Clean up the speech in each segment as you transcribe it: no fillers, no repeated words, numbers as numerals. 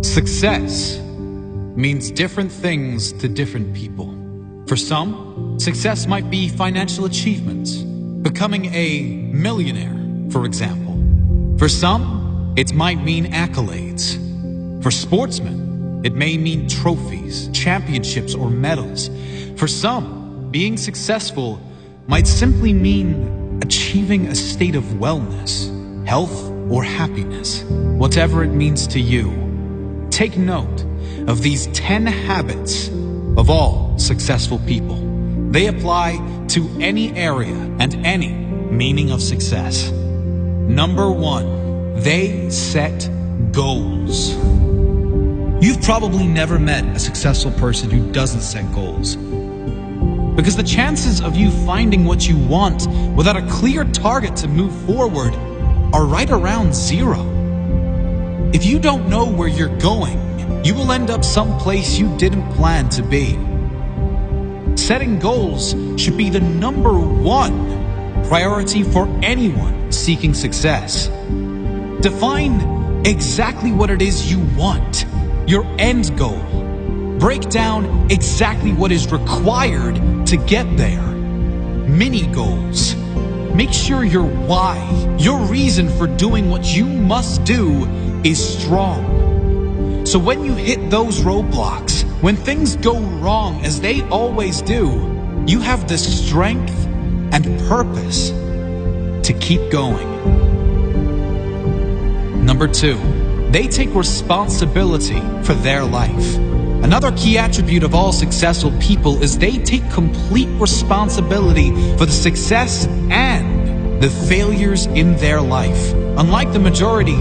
Success means different things to different people. For some, success might be financial achievements, becoming a millionaire, for example. For some, it might mean accolades. For sportsmen, it may mean trophies, championships, or medals. For some, being successful might simply mean achieving a state of wellness, health, or happiness. Whatever it means to you, take note of these 10 habits of all successful people. They apply to any area and any meaning of success. Number 1, they set goals. You've probably never met a successful person who doesn't set goals, because the chances of you finding what you want without a clear target to move forward are right around 0. If you don't know where you're going, you will end up someplace you didn't plan to be. Setting goals should be the number 1 priority for anyone seeking success. Define exactly what it is you want, your end goal. Break down exactly what is required to get there. Mini goals. Make sure your why, your reason for doing what you must do, is strong. So when you hit those roadblocks, when things go wrong as they always do, you have the strength and purpose to keep going. Number 2, they take responsibility for their life. Another key attribute of all successful people is they take complete responsibility for the success and the failures in their life. Unlike the majority,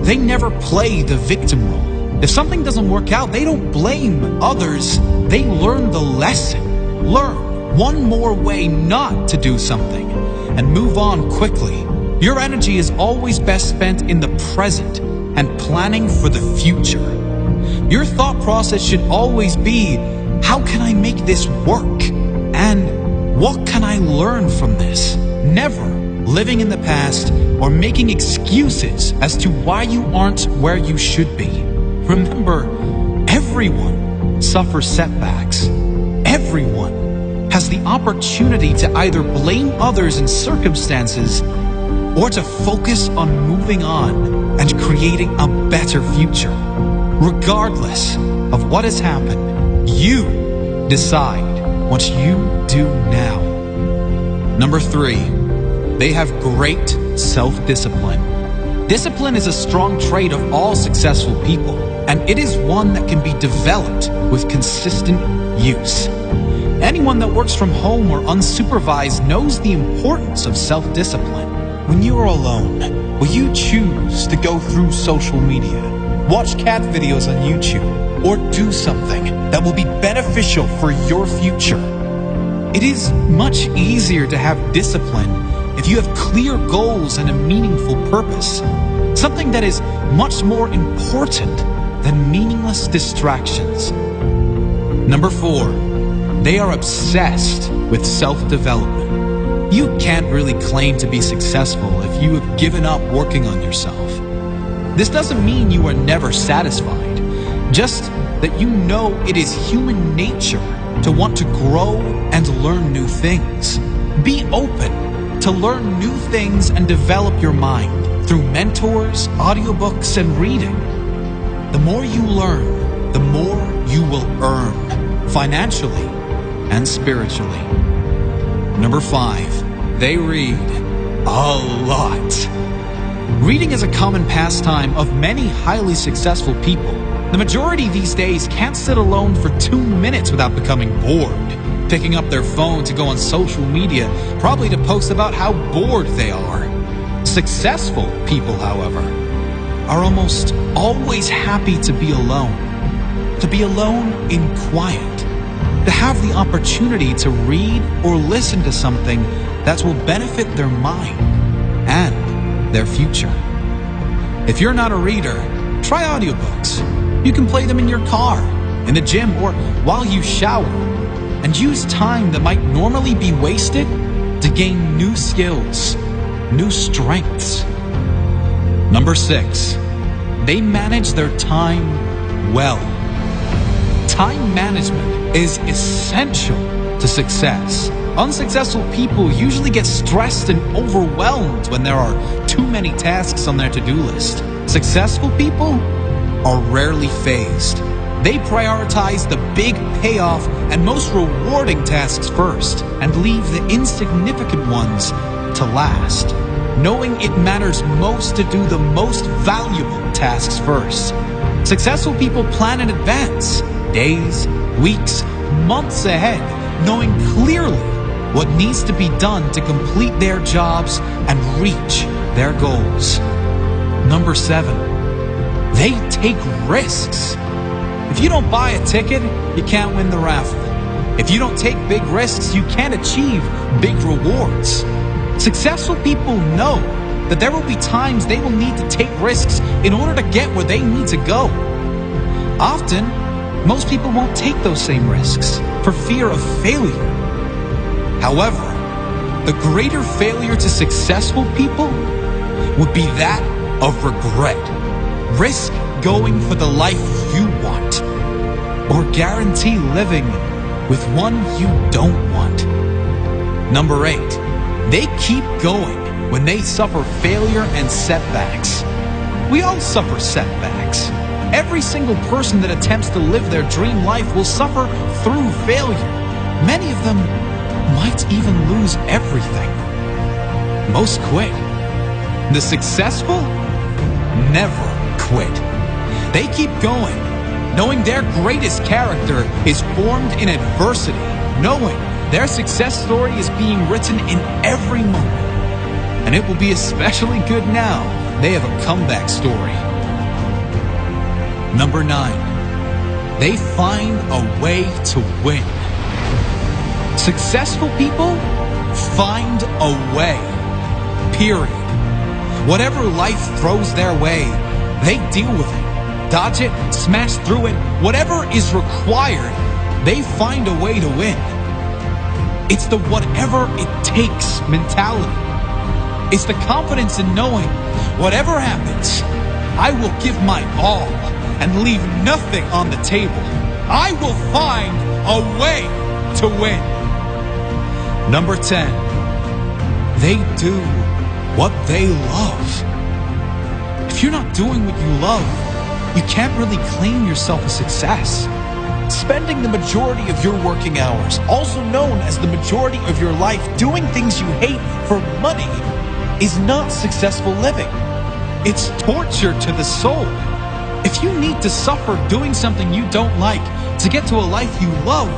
they never play the victim role. If something doesn't work out, they don't blame others. They learn the lesson. Learn one more way not to do something and move on quickly. Your energy is always best spent in the present and planning for the future. Your thought process should always be, how can I make this work? And what can I learn from this? Never living in the past or making excuses as to why you aren't where you should be. Remember, everyone suffers setbacks. Everyone has the opportunity to either blame others and circumstances or to focus on moving on and creating a better future. Regardless of what has happened, you decide what you do now. Number 3, they have great self-discipline. Discipline is a strong trait of all successful people, and it is one that can be developed with consistent use. Anyone that works from home or unsupervised knows the importance of self-discipline. When you are alone, will you choose to go through social media, watch cat videos on YouTube, or do something that will be beneficial for your future? It is much easier to have discipline if you have clear goals and a meaningful purpose, something that is much more important than meaningless distractions. Number 4, they are obsessed with self-development. You can't really claim to be successful if you have given up working on yourself. This doesn't mean you are never satisfied, just that you know it is human nature to want to grow and learn new things. Be open to learn new things and develop your mind through mentors, audiobooks, and reading. The more you learn, the more you will earn, financially and spiritually. Number 5, they read a lot. Reading is a common pastime of many highly successful people. The majority these days can't sit alone for 2 minutes without becoming bored, picking up their phone to go on social media, probably to post about how bored they are. Successful people, however, are almost always happy to be alone in quiet, to have the opportunity to read or listen to something that will benefit their mind and their future. If you're not a reader, try audiobooks. You can play them in your car, in the gym, or while you shower, and use time that might normally be wasted to gain new skills, new strengths. Number 6, they manage their time well. Time management is essential to success. Unsuccessful people usually get stressed and overwhelmed when there are too many tasks on their to-do list. Successful people are rarely phased. They prioritize the big payoff and most rewarding tasks first and leave the insignificant ones to last, knowing it matters most to do the most valuable tasks first. Successful people plan in advance, days, weeks, months ahead, knowing clearly what needs to be done to complete their jobs and reach their goals. Number 7, they take risks. If you don't buy a ticket, you can't win the raffle. If you don't take big risks, you can't achieve big rewards. Successful people know that there will be times they will need to take risks in order to get where they need to go. Often, most people won't take those same risks for fear of failure. However, the greater failure to successful people would be that of regret. Risk going for the life you want, or guarantee living with one you don't want. Number 8, they keep going when they suffer failure and setbacks. We all suffer setbacks. Every single person that attempts to live their dream life will suffer through failure. Many of them might even lose everything. Most quit. The successful never quit. They keep going, knowing their greatest character is formed in adversity, knowing their success story is being written in every moment. And it will be especially good now they have a comeback story. Number 9, they find a way to win. Successful people find a way, period. Whatever life throws their way, they deal with it. Dodge it, smash through it, whatever is required, they find a way to win. It's the whatever it takes mentality. It's the confidence in knowing whatever happens, I will give my all and leave nothing on the table. I will find a way to win. Number 10, they do what they love. If you're not doing what you love, you can't really claim yourself a success. Spending the majority of your working hours, also known as the majority of your life, doing things you hate for money is not successful living. It's torture to the soul. If you need to suffer doing something you don't like to get to a life you love,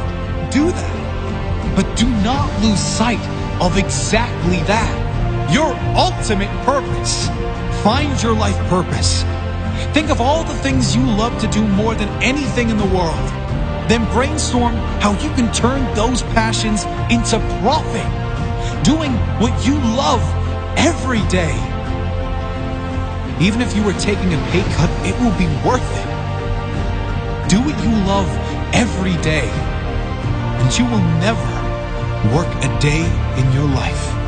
do that. But do not lose sight of exactly that. Your ultimate purpose. Find your life purpose. Think of all the things you love to do more than anything in the world. Then brainstorm how you can turn those passions into profit. Doing what you love every day. Even if you were taking a pay cut, it will be worth it. Do what you love every day, and you will never work a day in your life.